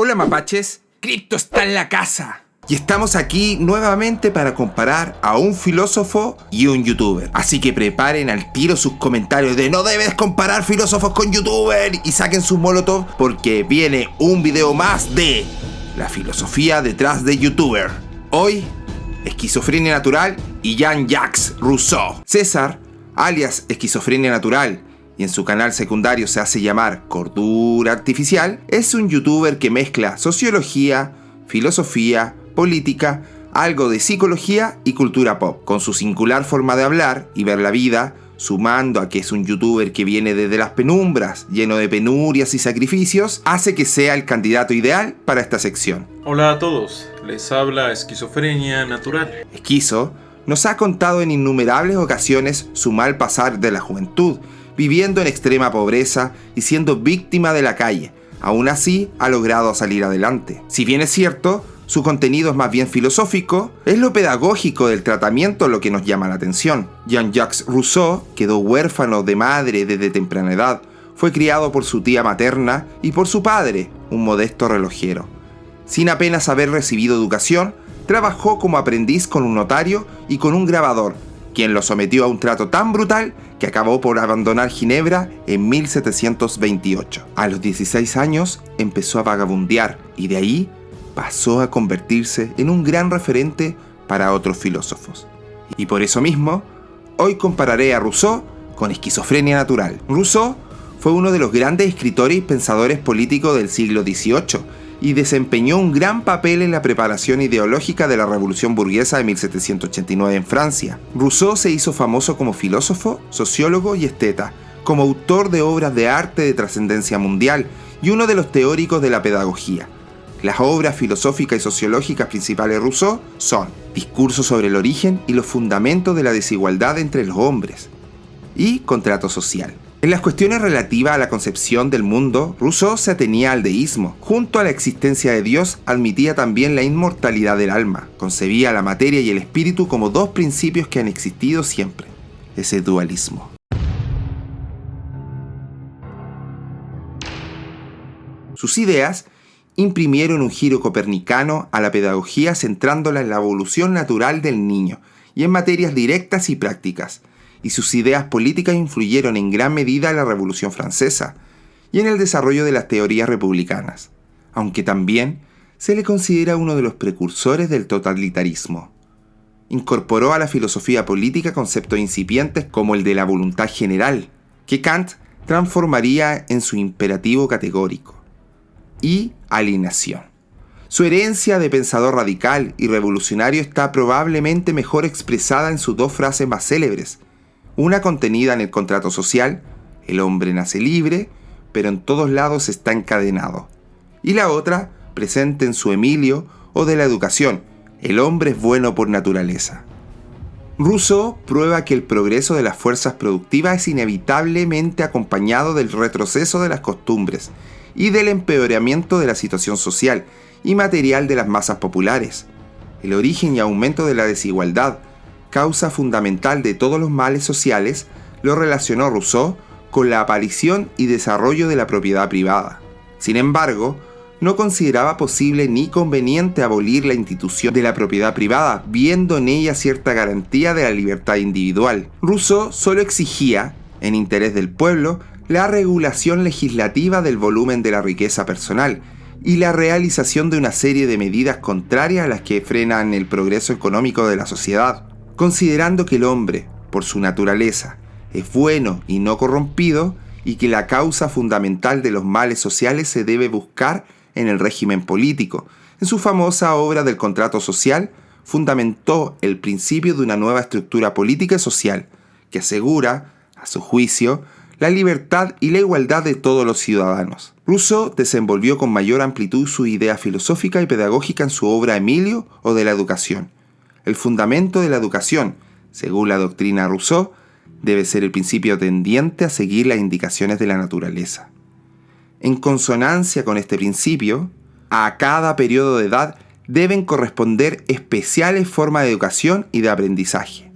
Hola mapaches, Crypto está en la casa. Y estamos aquí nuevamente para comparar a un filósofo y un youtuber. Así que preparen al tiro sus comentarios de no debes comparar filósofos con youtubers y saquen sus molotov porque viene un video más de la filosofía detrás de youtuber. Hoy, Esquizofrenia Natural y Jean-Jacques Rousseau. César, alias Esquizofrenia Natural, y en su canal secundario se hace llamar Cordura Artificial, es un youtuber que mezcla sociología, filosofía, política, algo de psicología y cultura pop. Con su singular forma de hablar y ver la vida, sumando a que es un youtuber que viene desde las penumbras, lleno de penurias y sacrificios, hace que sea el candidato ideal para esta sección. Hola a todos, les habla Esquizofrenia Natural. Esquizo nos ha contado en innumerables ocasiones su mal pasar de la juventud, viviendo en extrema pobreza y siendo víctima de la calle. Aún así, ha logrado salir adelante. Si bien es cierto, su contenido es más bien filosófico, es lo pedagógico del tratamiento lo que nos llama la atención. Jean-Jacques Rousseau quedó huérfano de madre desde temprana edad. Fue criado por su tía materna y por su padre, un modesto relojero. Sin apenas haber recibido educación, trabajó como aprendiz con un notario y con un grabador, quien lo sometió a un trato tan brutal que acabó por abandonar Ginebra en 1728. A los 16 años empezó a vagabundear y de ahí pasó a convertirse en un gran referente para otros filósofos. Y por eso mismo, hoy compararé a Rousseau con Esquizofrenia Natural. Rousseau fue uno de los grandes escritores y pensadores políticos del siglo XVIII y desempeñó un gran papel en la preparación ideológica de la Revolución Burguesa de 1789 en Francia. Rousseau se hizo famoso como filósofo, sociólogo y esteta, como autor de obras de arte de trascendencia mundial y uno de los teóricos de la pedagogía. Las obras filosóficas y sociológicas principales de Rousseau son Discurso sobre el origen y los fundamentos de la desigualdad entre los hombres y Contrato social. En las cuestiones relativas a la concepción del mundo, Rousseau se atenía al deísmo. Junto a la existencia de Dios, admitía también la inmortalidad del alma. Concebía la materia y el espíritu como dos principios que han existido siempre. Ese dualismo. Sus ideas imprimieron un giro copernicano a la pedagogía centrándola en la evolución natural del niño y en materias directas y prácticas. Y sus ideas políticas influyeron en gran medida en la Revolución Francesa y en el desarrollo de las teorías republicanas, aunque también se le considera uno de los precursores del totalitarismo. Incorporó a la filosofía política conceptos incipientes como el de la voluntad general, que Kant transformaría en su imperativo categórico, y alienación. Su herencia de pensador radical y revolucionario está probablemente mejor expresada en sus dos frases más célebres, una contenida en el contrato social, el hombre nace libre, pero en todos lados está encadenado. Y la otra, presente en su Emilio, o de la educación, el hombre es bueno por naturaleza. Rousseau prueba que el progreso de las fuerzas productivas es inevitablemente acompañado del retroceso de las costumbres y del empeoramiento de la situación social y material de las masas populares. El origen y aumento de la desigualdad, causa fundamental de todos los males sociales, lo relacionó Rousseau con la aparición y desarrollo de la propiedad privada. Sin embargo, no consideraba posible ni conveniente abolir la institución de la propiedad privada, viendo en ella cierta garantía de la libertad individual. Rousseau solo exigía, en interés del pueblo, la regulación legislativa del volumen de la riqueza personal y la realización de una serie de medidas contrarias a las que frenan el progreso económico de la sociedad. Considerando que el hombre, por su naturaleza, es bueno y no corrompido, y que la causa fundamental de los males sociales se debe buscar en el régimen político. En su famosa obra del Contrato social, fundamentó el principio de una nueva estructura política y social, que asegura, a su juicio, la libertad y la igualdad de todos los ciudadanos. Rousseau desenvolvió con mayor amplitud su idea filosófica y pedagógica en su obra Emilio o de la educación. El fundamento de la educación, según la doctrina Rousseau, debe ser el principio tendiente a seguir las indicaciones de la naturaleza. En consonancia con este principio, a cada periodo de edad deben corresponder especiales formas de educación y de aprendizaje.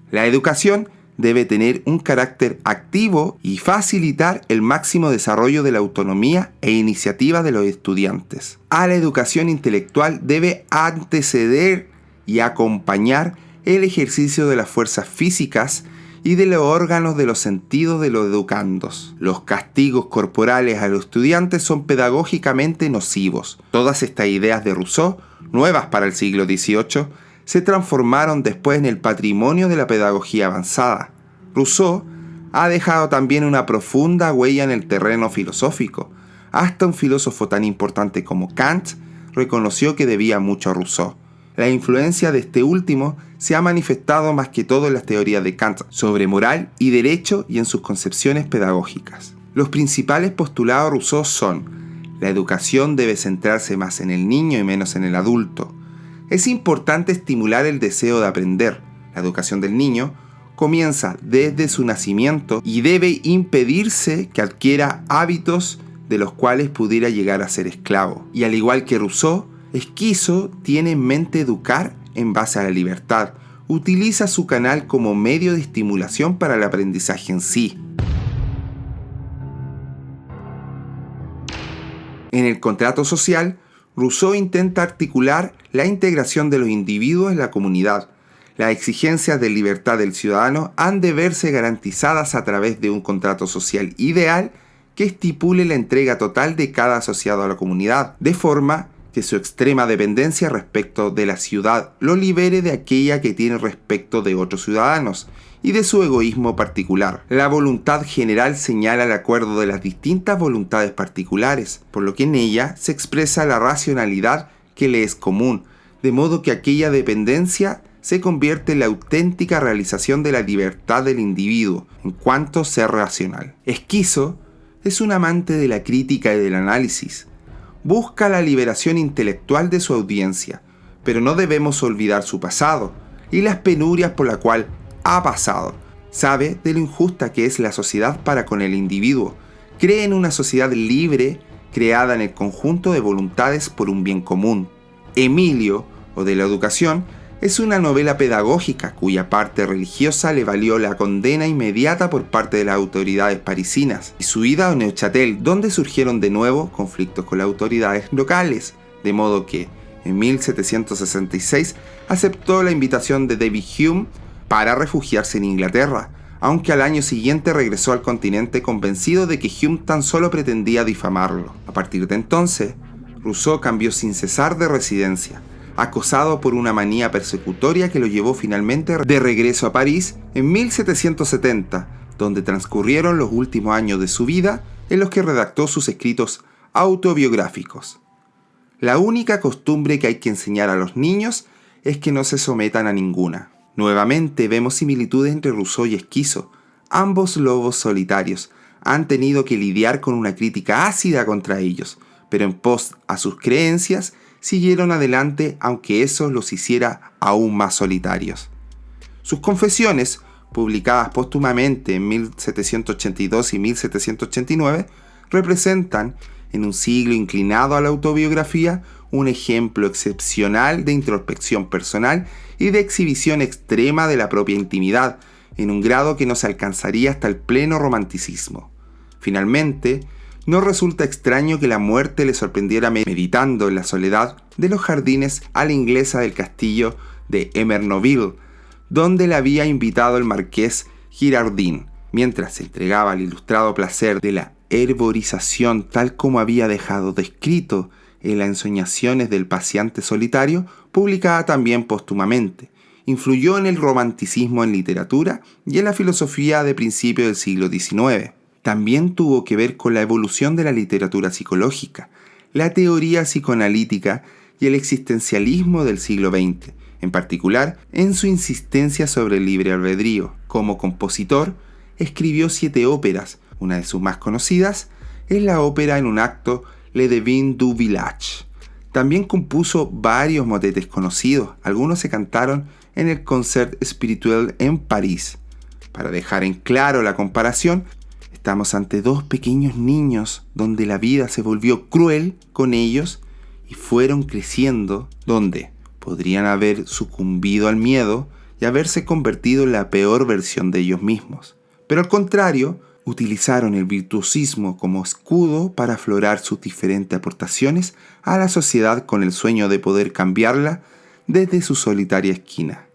La educación debe tener un carácter activo y facilitar el máximo desarrollo de la autonomía e iniciativa de los estudiantes. A la educación intelectual debe anteceder y acompañar el ejercicio de las fuerzas físicas y de los órganos de los sentidos de los educandos. Los castigos corporales a los estudiantes son pedagógicamente nocivos. Todas estas ideas de Rousseau, nuevas para el siglo XVIII, se transformaron después en el patrimonio de la pedagogía avanzada. Rousseau ha dejado también una profunda huella en el terreno filosófico. Hasta un filósofo tan importante como Kant reconoció que debía mucho a Rousseau. La influencia de este último se ha manifestado más que todo en las teorías de Kant sobre moral y derecho y en sus concepciones pedagógicas. Los principales postulados de Rousseau son: la educación debe centrarse más en el niño y menos en el adulto. Es importante estimular el deseo de aprender. La educación del niño comienza desde su nacimiento y debe impedirse que adquiera hábitos de los cuales pudiera llegar a ser esclavo. Y al igual que Rousseau, Esquizo tiene en mente educar en base a la libertad. Utiliza su canal como medio de estimulación para el aprendizaje en sí. En el contrato social, Rousseau intenta articular la integración de los individuos en la comunidad. Las exigencias de libertad del ciudadano han de verse garantizadas a través de un contrato social ideal que estipule la entrega total de cada asociado a la comunidad, de forma que su extrema dependencia respecto de la ciudad lo libere de aquella que tiene respecto de otros ciudadanos y de su egoísmo particular. La voluntad general señala el acuerdo de las distintas voluntades particulares, por lo que en ella se expresa la racionalidad que le es común, de modo que aquella dependencia se convierte en la auténtica realización de la libertad del individuo en cuanto ser racional. Esquizo es un amante de la crítica y del análisis. Busca la liberación intelectual de su audiencia, pero no debemos olvidar su pasado y las penurias por las cuales ha pasado. Sabe de lo injusta que es la sociedad para con el individuo. Cree en una sociedad libre, creada en el conjunto de voluntades por un bien común. Emilio, o de la educación, es una novela pedagógica cuya parte religiosa le valió la condena inmediata por parte de las autoridades parisinas y su ida a Neuchâtel, donde surgieron de nuevo conflictos con las autoridades locales, de modo que en 1766 aceptó la invitación de David Hume para refugiarse en Inglaterra, aunque al año siguiente regresó al continente convencido de que Hume tan solo pretendía difamarlo. A partir de entonces, Rousseau cambió sin cesar de residencia, acosado por una manía persecutoria que lo llevó finalmente de regreso a París en 1770, donde transcurrieron los últimos años de su vida en los que redactó sus escritos autobiográficos. La única costumbre que hay que enseñar a los niños es que no se sometan a ninguna. Nuevamente vemos similitudes entre Rousseau y Esquizo. Ambos lobos solitarios han tenido que lidiar con una crítica ácida contra ellos, pero en pos a sus creencias siguieron adelante aunque eso los hiciera aún más solitarios. Sus confesiones, publicadas póstumamente en 1782 y 1789, representan, en un siglo inclinado a la autobiografía, un ejemplo excepcional de introspección personal y de exhibición extrema de la propia intimidad, en un grado que no se alcanzaría hasta el pleno romanticismo. Finalmente, no resulta extraño que la muerte le sorprendiera meditando en la soledad de los jardines a la inglesa del castillo de Emernoville, donde le había invitado el marqués Girardin, mientras se entregaba al ilustrado placer de la herborización tal como había dejado descrito en las ensoñaciones del paseante solitario, publicada también póstumamente. Influyó en el romanticismo en literatura y en la filosofía de principios del siglo XIX. También tuvo que ver con la evolución de la literatura psicológica, la teoría psicoanalítica y el existencialismo del siglo XX, en particular en su insistencia sobre el libre albedrío. Como compositor, escribió 7 óperas. Una de sus más conocidas es la ópera en un acto Le Devin du Village. También compuso varios motetes conocidos, algunos se cantaron en el Concert Spirituel en París. Para dejar en claro la comparación, estamos ante 2 pequeños niños donde la vida se volvió cruel con ellos y fueron creciendo, donde podrían haber sucumbido al miedo y haberse convertido en la peor versión de ellos mismos. Pero al contrario, utilizaron el virtuosismo como escudo para aflorar sus diferentes aportaciones a la sociedad con el sueño de poder cambiarla desde su solitaria esquina.